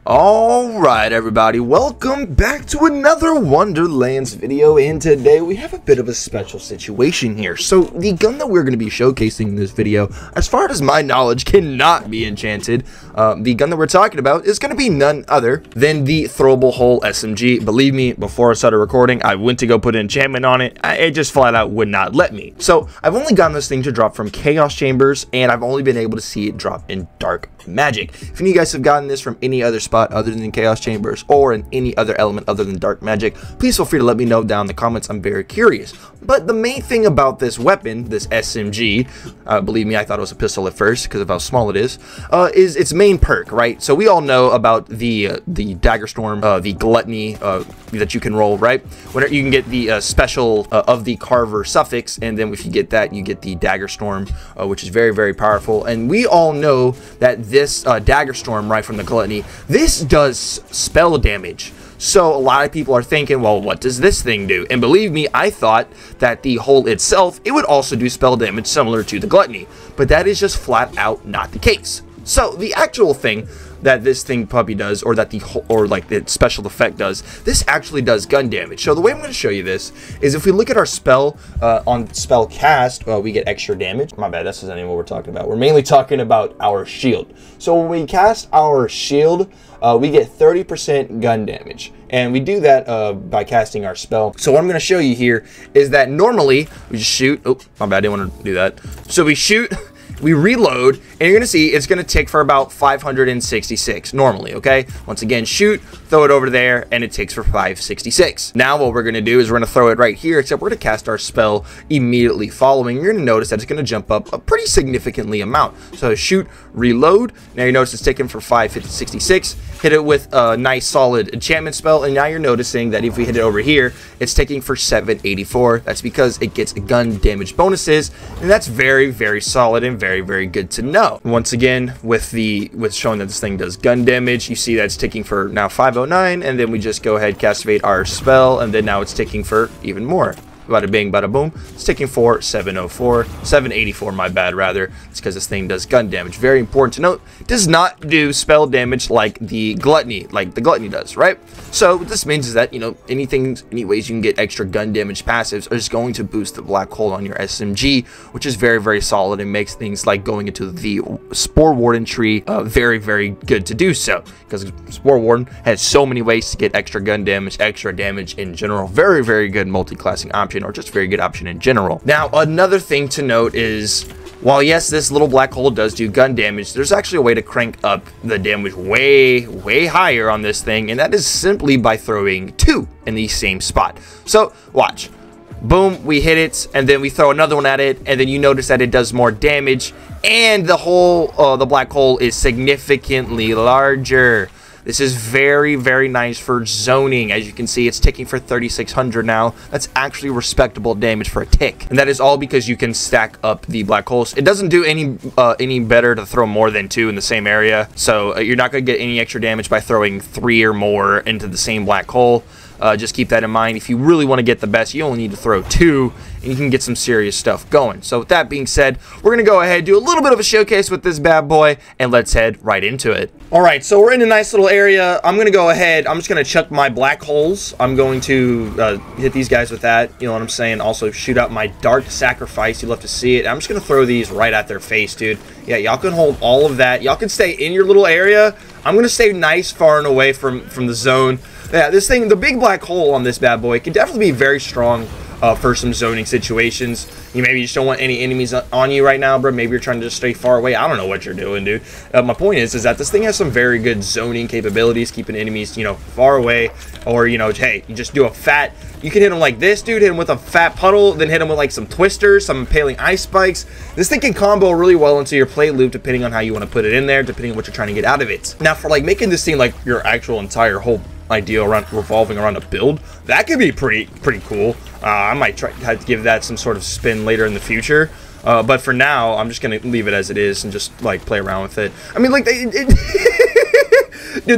Alright everybody, welcome back to another Wonderlands video, and today we have a bit of a special situation here. So the gun that we're going to be showcasing in this video, as far as my knowledge, cannot be enchanted. The gun that we're talking about is going to be none other than the Throwable Hull SMG. Believe me, before I started recording, I went to go put an enchantment on it. It just flat out would not let me. So I've only gotten this thing to drop from Chaos Chambers, and I've only been able to see it drop in Dark Magic. If any of you guys have gotten this from any other spot other than Chaos Chambers or in any other element other than Dark Magic, please feel free to let me know down in the comments. I'm very curious. But the main thing about this weapon, this SMG, believe me, I thought it was a pistol at first because of how small it is its main perk, right? So we all know about the Dagger Storm, the Gluttony that you can roll, right? When you can get the special of the Carver suffix, and then if you get that, you get the Dagger Storm, which is very, very powerful. And we all know that this Dagger Storm, right, from the Gluttony, this does spell damage. So a lot of people are thinking, well, what does this thing do? And believe me, I thought that the hull itself, it would also do spell damage similar to the Gluttony, but that is just flat out not the case. So the actual thing that this thing puppy does, or that the special effect does, this actually does gun damage. So the way I'm going to show you this is if we look at our spell on spell cast, we get extra damage. My bad, this isn't even what we're talking about. We're mainly talking about our shield. So when we cast our shield, we get 30% gun damage, and we do that by casting our spell. So what I'm going to show you here is that normally we just shoot. Oh, my bad, I didn't want to do that. So we shoot. We reload, and you're going to see it's going to tick for about 566 normally, okay? Once again, shoot, throw it over there, and it ticks for 566. Now what we're going to do is we're going to throw it right here, except we're going to cast our spell immediately following. You're going to notice that it's going to jump up a pretty significantly amount. So shoot, reload. Now you notice it's ticking for 566. Hit it with a nice solid enchantment spell, and now you're noticing that if we hit it over here, it's ticking for 784. That's because it gets gun damage bonuses, and that's very, very solid and very, very good to know. Once again, with showing that this thing does gun damage, you see that it's ticking for now 509, and then we just go ahead, castivate our spell, and then now it's ticking for even more. Bada bing, bada boom. It's ticking for 784, my bad, rather. It's because this thing does gun damage. Very important to note, it does not do spell damage like the Gluttony does, right? So what this means is that, you know, any ways you can get extra gun damage passives are just going to boost the black hole on your SMG, which is very, very solid, and makes things like going into the Spore Warden tree very, very good to do so, because Spore Warden has so many ways to get extra gun damage, extra damage in general. Very, very good multi-classing option, or just very good option in general. Now, another thing to note is, while yes, this little black hole does do gun damage, there's actually a way to crank up the damage way, way higher on this thing, and that is simply by throwing two in the same spot. So, watch. Boom, we hit it, and then we throw another one at it, and then you notice that it does more damage, and the black hole is significantly larger. This is very, very nice for zoning. As you can see, it's ticking for 3600 now. That's actually respectable damage for a tick. And that is all because you can stack up the black holes. It doesn't do any better to throw more than two in the same area. So you're not going to get any extra damage by throwing 3 or more into the same black hole. Just keep that in mind. If you really want to get the best, you only need to throw 2, and you can get some serious stuff going. So with that being said, we're going to go ahead and do a little bit of a showcase with this bad boy, and let's head right into it. Alright, so we're in a nice little area. I'm going to go ahead, I'm just going to chuck my black holes. I'm going to hit these guys with that, you know what I'm saying? Also shoot out my Dark Sacrifice. You'll have to see it. I'm just going to throw these right at their face, dude. Yeah, y'all can hold all of that. Y'all can stay in your little area. I'm going to stay nice far and away from the zone. Yeah, this thing, the big black hole on this bad boy can definitely be very strong for some zoning situations. You maybe just don't want any enemies on you right now, bro. Maybe you're trying to just stay far away. I don't know what you're doing, dude. My point is that this thing has some very good zoning capabilities, keeping enemies, you know, far away. Or, you know, hey, you just do a fat, you can hit them like this, dude. Hit them with a fat puddle, then hit them with like some twisters, some impaling ice spikes. This thing can combo really well into your play loop, depending on how you want to put it in there, depending on what you're trying to get out of it. Now, for like making this thing like your actual entire whole idea around revolving around a build, that could be pretty cool. I might try to give that some sort of spin later in the future, but for now I'm just gonna leave it as it is and just like play around with it. I mean, like dude,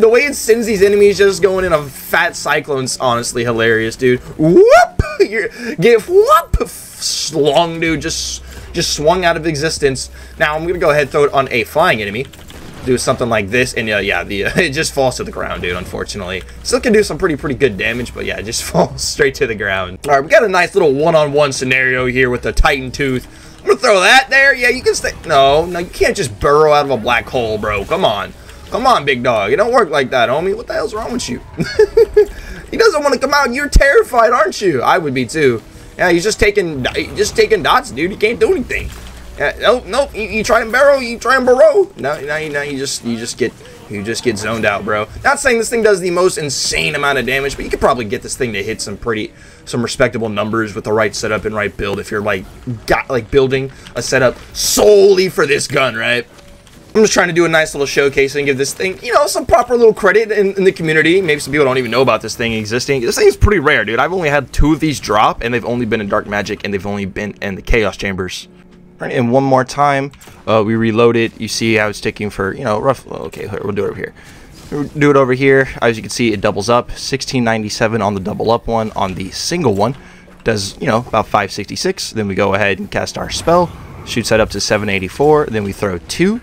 the way it sends these enemies just going in a fat cyclone's honestly hilarious, dude. Whoop! Get whoop! Slung, dude, just swung out of existence. Now I'm gonna go ahead and throw it on a flying enemy. do something like this, and yeah, it just falls to the ground, dude, unfortunately. Still can do some pretty good damage, but yeah, it just falls straight to the ground. All right, we got a nice little one-on-one scenario here with the Titan Tooth. I'm gonna throw that there. Yeah, you can stay. No, you can't just burrow out of a black hole, bro. Come on, big dog. It don't work like that, homie. What the hell's wrong with you? He doesn't want to come out. You're terrified, aren't you? I would be too. Yeah, he's just taking dots, dude. You can't do anything. Nope. You try and barrel. You try and burrow. No, you just get zoned out, bro. Not saying this thing does the most insane amount of damage, but you could probably get this thing to hit some respectable numbers with the right setup and right build if you're building a setup solely for this gun, right? I'm just trying to do a nice little showcase and give this thing, you know, some proper little credit in the community. Maybe some people don't even know about this thing existing. This thing is pretty rare, dude. I've only had 2 of these drop, and they've only been in Dark Magic, and they've only been in the Chaos Chambers. Right, and one more time, we reload it. You see how it's taking for, you know, rough. Okay, we'll do it over here. We'll do it over here. As you can see, it doubles up. 1697 on the double up one. On the single one, does, you know, about 566. Then we go ahead and cast our spell. Shoots that up to 784. Then we throw 2.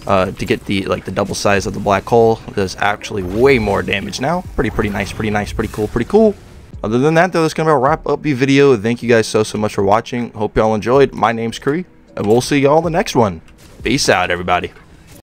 To get the double size of the black hole. It does actually way more damage now. Pretty nice, pretty cool. Other than that, though, that's gonna wrap up the video. Thank you guys so much for watching. Hope y'all enjoyed. My name's Kree, and we'll see y'all in the next one. Peace out, everybody.